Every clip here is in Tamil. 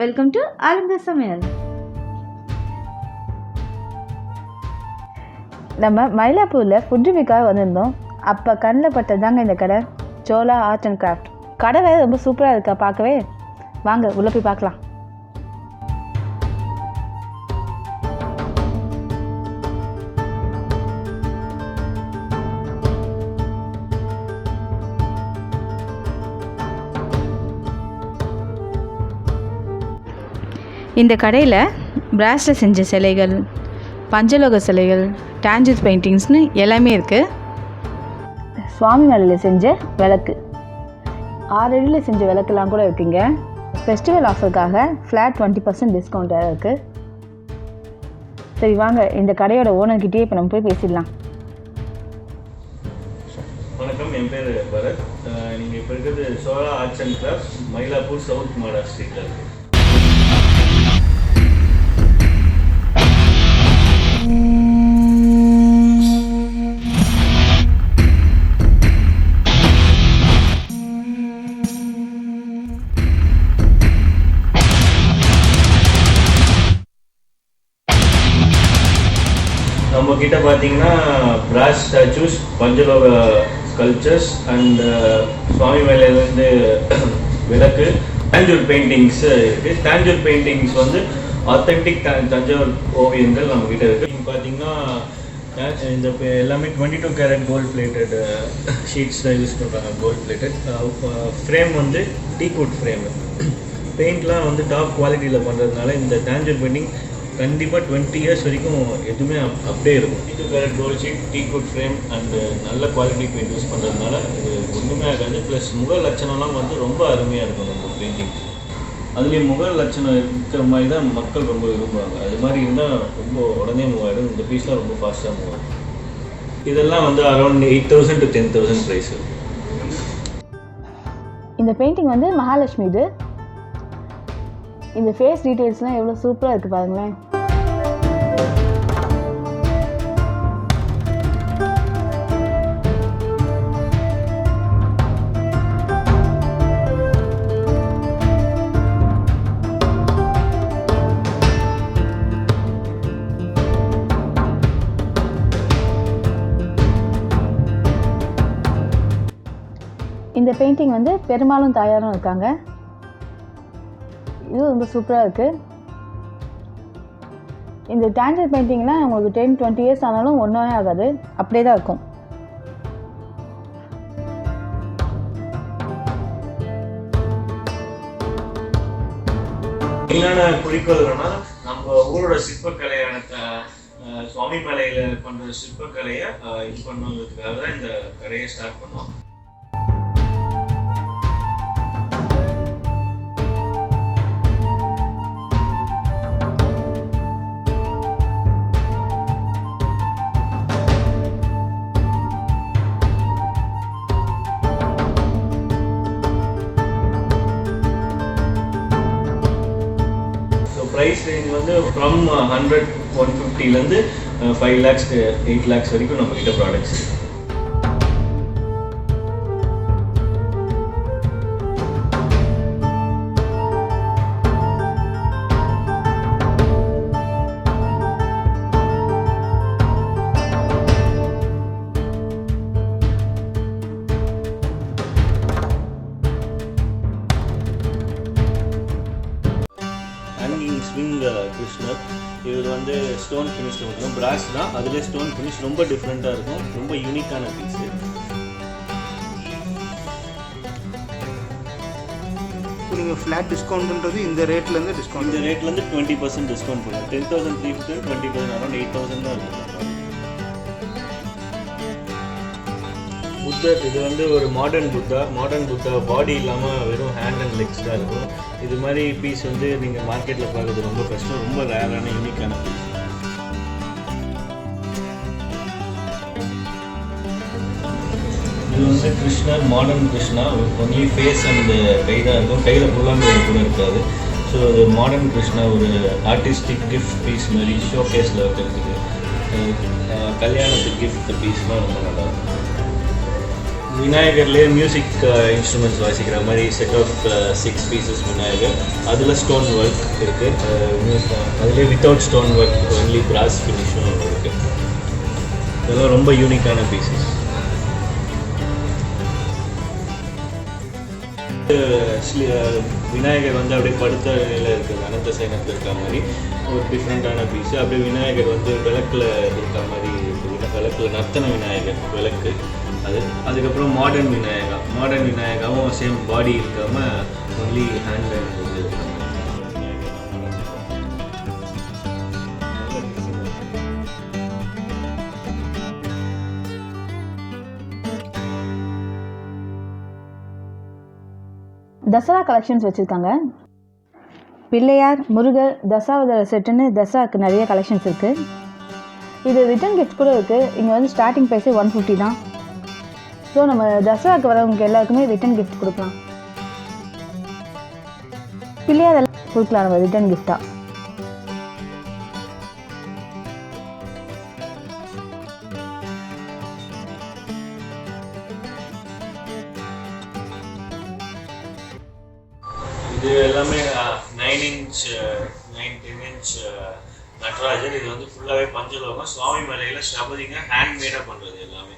வெல்கம் டு ஆளுங்க சமையல். நம்ம மயிலாப்பூரில் ஃபுட் ரிவ்யூக்காக வந்திருந்தோம். அப்போ கண்ணில் பட்டதாங்க இந்த கடை சோழா ஆர்ட் அண்ட் கிராஃப்ட். கடை வேறு ரொம்ப சூப்பராக இருக்கா பார்க்கவே. வாங்க உள்ளே போய் பார்க்கலாம். இந்த கடையில் பிராஸில் செஞ்ச சிலைகள், பஞ்சலோக சிலைகள், டாஞ்சர் பெயிண்டிங்ஸ்னு எல்லாமே இருக்குது. சுவாமி மலையில் செஞ்ச விளக்கு, 6 அடியில் செஞ்ச விளக்குலாம் கூட இருக்குங்க. ஃபெஸ்டிவல் ஆஃபருக்காக ஃப்ளாட் 20% டிஸ்கவுண்ட் இருக்குது. சரி வாங்க இந்த கடையோட ஓனர்கிட்டே இப்போ நம்ம போய் பேசிடலாம். வணக்கம், என் பேர் பரத். நீங்கள் இப்போ இருக்கிறது Chola arts and craft Mylapore south Mada ஸ்ட்ரீட்டில் இருக்குது. நம்ம கிட்ட பார்த்தீங்கன்னா பிராஸ் ஸ்டாச்சூஸ், பஞ்சலோக ஸ்கல்ப்சர்ஸ் அண்ட் சுவாமி மேலேருந்து விளக்கு, டாஞ்சூர் பெயிண்டிங்ஸ் இருக்குது. டாஞ்சூர் பெயிண்டிங்ஸ் வந்து ஆத்தென்டிக் தஞ்சாவூர் ஓவியங்கள் நம்ம கிட்ட இருக்குது. நீங்கள் பார்த்தீங்கன்னா இந்த எல்லாமே 22 கேரட் கோல்ட் பிளேட்டட் ஷீட்ஸ் தான் யூஸ் பண்ணுறாங்க. கோல்ட் பிளேட்டட் ஃப்ரேம் வந்து டீக்வுட் ஃப்ரேமு. பெயிண்ட்லாம் வந்து டாப் குவாலிட்டியில் பண்ணுறதுனால இந்த டாஞ்சூர் பெயிண்டிங் கண்டிப்பாக 20 இயர்ஸ் வரைக்கும் எதுவுமே அப்படியே இருக்கும். 22 carat gold sheet, teakwood frame and நல்ல குவாலிட்டி பெயிண்ட் யூஸ் பண்ணுறதுனால இது ஒன்றுமே ஆகாது. ப்ளஸ் முக லட்சணம்லாம் வந்து ரொம்ப அருமையாக இருக்கும் நம்ம பெயிண்டிங். அதுலேயும் முக லட்சணம் இருக்கிற மாதிரி தான் மக்கள் ரொம்ப விரும்புவாங்க. அது மாதிரி இருந்தால் ரொம்ப உடனே மூவாயிடும். இந்த பீஸ்லாம் ரொம்ப ஃபாஸ்ட்டாக மூவாயிடும். இதெல்லாம் வந்து அரௌண்ட் 8,000 to 10,000 ப்ரைஸ். இந்த பெயிண்டிங் வந்து மகாலட்சுமி. இது இந்த ஃபேஸ் டீட்டெயில்ஸ்லாம் எவ்வளோ சூப்பராக இருக்குது பாருங்களேன். இந்த பெயிண்டிங் வந்து பெருமாளும் தாயாரும் இருக்காங்க. இது ரொம்ப சூப்பராக இருக்குது. இந்த டாஞ்சர் பெயிண்டிங்லாம் உங்களுக்கு 10-20 இயர்ஸ் ஆனாலும் ஒன்றுமே ஆகாது, அப்படியே தான் இருக்கும். மெயினான குறிக்கோள்னா நம்ம ஊரோட சிற்பக்கலையான சுவாமி மலையில் பண்ணுற சிற்பக்கலையை இது பண்ணுறதுக்காக தான் இந்த கடையை ஸ்டார்ட் பண்ணோம். ப்ரைஸ் ரேஞ்ச் வந்து ஃப்ரம் 100-150லேருந்து 5 lakhs 8 lakhs வரைக்கும் நம்மக்கிட்ட ப்ராடக்ட்ஸ். ஸ்விங் கிருஷ்ணர், இவர் வந்து ஸ்டோன் ஃபினிஷில் இருக்கும். பிராஸ் தான், அதிலே ஸ்டோன் ஃபினிஷ் ரொம்ப டிஃப்ரெண்ட்டாக இருக்கும். ரொம்ப யூனிக்கான பீஸு. இப்போ நீங்கள் ஃப்ளாட் டிஸ்கவுண்ட்ன்றது இந்த ரேட்லேருந்து டிஸ்கவுண்ட், இந்த ரேட்லேருந்து 20% டிஸ்கவுண்ட் பண்ணுவோம். 10,350 20% அரௌண்ட் 8,000 தான் இருக்கும். புத்தர், இது வந்து ஒரு மாடர்ன் புத்தா பாடி இல்லாமல் வெறும் ஹேண்ட் அண்ட் லெக்ஸ் தான் இருக்கும். இது மாதிரி பீஸ் வந்து நீங்கள் மார்க்கெட்டில் பார்க்குறது ரொம்ப கஷ்டம். ரொம்ப ரேரான யூனிக்கான பீஸ். இது வந்து கிருஷ்ணர், modern Krishna. Only face and கை தான் இருக்கும். கையில் புல்லாங்க கூட இருக்காது. ஸோ அது மாடர்ன் கிருஷ்ணா ஒரு ஆர்டிஸ்டிக் கிஃப்ட் பீஸ் மாதிரி ஷோ கேஸில் வைக்கிறதுக்கு, கல்யாணத்துக்கு கிஃப்ட் பீஸ்லாம் ரொம்ப நல்லாயிருக்கும். விநாயகர்லேயே மியூசிக் இன்ஸ்ட்ருமெண்ட்ஸ் வாசிக்கிற மாதிரி செட் ஆஃப் 6 பீசஸ் விநாயகர். அதில் ஸ்டோன் ஒர்க் இருக்குது. அதுலேயே வித்தவுட் ஸ்டோன் ஒர்க் ஒன்லி பிராஸ் ஃபினிஷும் இருக்குது. இதெல்லாம் ரொம்ப யூனிக்கான பீசஸ். விநாயகர் வந்து அப்படியே படுத்த நிலையில் இருக்குது, அனந்த சைனத்தில் இருக்க மாதிரி ஒரு டிஃப்ரெண்ட்டான பீஸு. அப்படியே விநாயகர் வந்து விளக்கில் இருக்க மாதிரி இருக்குது. விளக்கில் நர்த்தன விநாயகர் விளக்கு அது. அதுக்கப்புறம் மாடர்ன் விநாயகாவும் சேம் பாடி இருக்காமல் ஒன்லி ஹேண்ட் இது இருக்காங்க. தசரா கலெக்ஷன்ஸ் வச்சுருக்காங்க. பிள்ளையார், முருகர், தசாவதார செட்டுன்னு தசராவுக்கு நிறைய கலெக்ஷன்ஸ் இருக்குது. இது ரிட்டன் கிஃப்ட் கூட இருக்குது. இங்கே வந்து ஸ்டார்டிங் ப்ரைஸே 150 தான். ஸோ நம்ம தசராவுக்கு வரவங்களுக்கு எல்லாருக்குமே ரிட்டன் கிஃப்ட் கொடுக்கலாம். பிள்ளையார் எல்லாம் கொடுக்கலாம் நம்ம ரிட்டன் கிஃப்டாக. இது எல்லாமே 9 inch 10 inch நட்ராஜர். இது வந்து ஃபுல்லாகவே பஞ்சலோகம். சுவாமி மலையில் சபதிங்க ஹேண்ட்மேடாக பண்ணுறது எல்லாமே.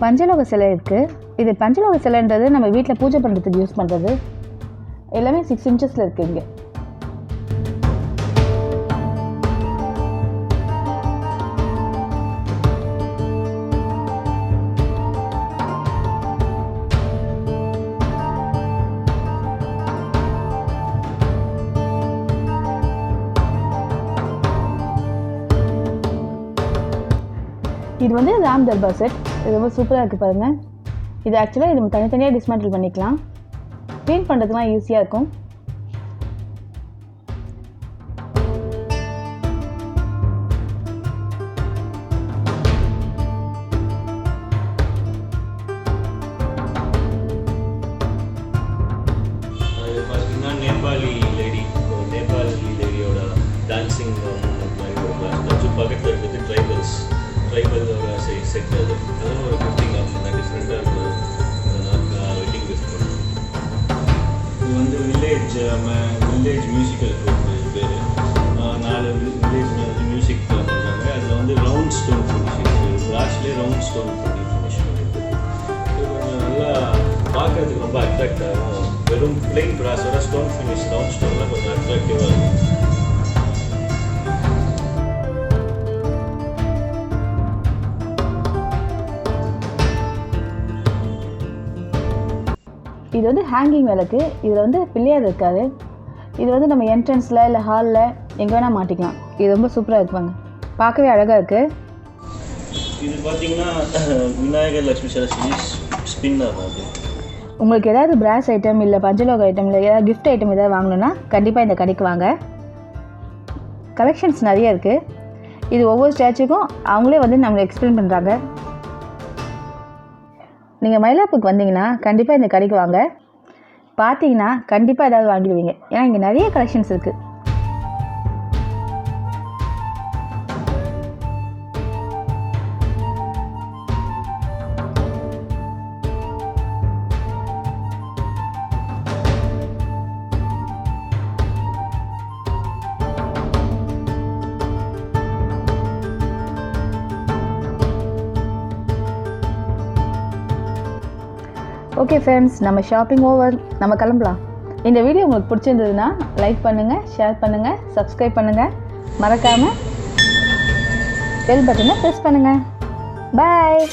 பஞ்சலோக சிலை இருக்குது. இது பஞ்சலோக சிலைன்றது நம்ம வீட்டில் பூஜை பண்ணுறதுக்கு யூஸ் பண்ணுறது. எல்லாமே 6 inchஸில் இருக்குது. இங்கே இது வந்து ராம் தர்பார் செட். இது ரொம்ப சூப்பராக இருக்குது பாருங்கள். இது ஆக்சுவலாக இது தனித்தனியாக டிஸ்மேண்டில் பண்ணிக்கலாம். க்ளீன் பண்ணுறதுலாம் ஈஸியாக இருக்கும். அது பார்த்தீங்கன்னா நேபாளி லேடியோட டான்ஸிங் மாதிரி ஒரு கிளாஸ் பக்கத்தில் இருக்குது. ட்ரைபலோட செட் அது. அதுவும் ஒரு கிஃப்டிங் ஆப்ஷன் தான். டிஃப்ரெண்ட்டாக இருக்கும். வெட்டிங் கிஃப்ட் பண்ணும். இது வந்து வில்லேஜ் மியூசிக்கல் குரூப் பேர். 4 வில்லேஜ் மியூசிக் பண்ணுறாங்க. அதில் வந்து ரவுண்ட் ஸ்டோன் ஃபினிஷ் இருக்குது. பிராஷ்லேயே ரவுண்ட் ஸ்டோன் ஃபினிஷ் பண்ணிஇருக்குது. இது கொஞ்சம் நல்லா பார்க்கறதுக்கு ரொம்ப அட்ராக்ட் ஆகும். வெறும் பிளெயின் பிராஸோட ஸ்டோன் ஃபினிஷ் ரவுண்ட் ஸ்டோன்லாம் கொஞ்சம் அட்ராக்டிவாக இருக்கும். இது வந்து ஹேங்கிங் விளக்கு. இதில் வந்து பிள்ளையார் இருக்காது. இது வந்து நம்ம என்ட்ரன்ஸில் இல்லை ஹாலில் எங்கே வேணால் மாட்டிக்கலாம். இது ரொம்ப சூப்பராக இருக்குவாங்க. பார்க்கவே அழகாக இருக்குது. இது பார்த்தீங்கன்னா விநாயகர் லட்சுமி சரஸ்வதி ஸ்பின்னர் அது. உங்களுக்கு ஏதாவது பிராஸ் ஐட்டம் இல்லை பஞ்சலோக ஐட்டம் இல்லை ஏதாவது கிஃப்ட் ஐட்டம் ஏதாவது வாங்கணுன்னா கண்டிப்பாக இந்த கடைக்கு வாங்க. கலெக்ஷன்ஸ் நிறைய இருக்குது. இது ஒவ்வொரு ஸ்டாச்சுக்கும் அவங்களே வந்து நம்மளை எக்ஸ்பிளைன் பண்ணுறாங்க. நீங்கள் மயிலாப்பூருக்கு வந்தீங்கன்னா கண்டிப்பாக இந்த கடைக்கு வாங்க. பார்த்தீங்கன்னா கண்டிப்பாக ஏதாவது வாங்கிடுவீங்க. ஏன்னா இங்கே நிறைய கலெக்ஷன்ஸ் இருக்குது. ஓகே ஃப்ரெண்ட்ஸ், நம்ம ஷாப்பிங் ஓவர். நம்ம கிளம்பலாம். இந்த வீடியோ உங்களுக்கு பிடிச்சிருந்ததுன்னா லைக் பண்ணுங்கள், ஷேர் பண்ணுங்கள், சப்ஸ்கிரைப் பண்ணுங்கள். மறக்காமல் பெல் பட்டனை ப்ரெஸ் பண்ணுங்கள். பாய்.